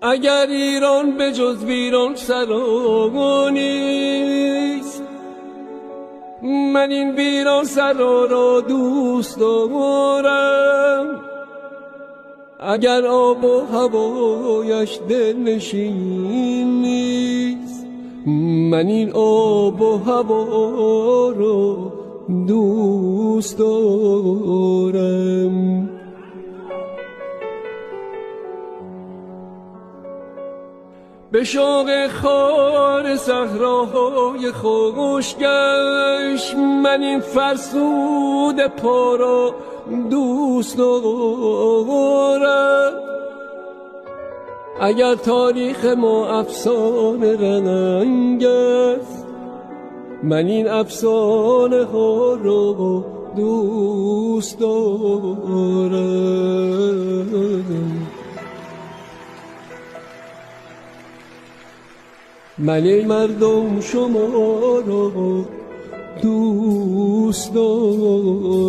اگر ایران به جز ویران سرا نیست، من این ویران سرا را دوست دارم. اگر آب و هوایش دلنشین نیست، من این آب و هوا را دوست دارم. به شوق خار صحراهای خشکش، من این فرسود پا را دوست دارم. اگر تاریخ ما افسانه رنگ است، من این افسانه ها را دوست دارم. من مردم شما را دوست دارم.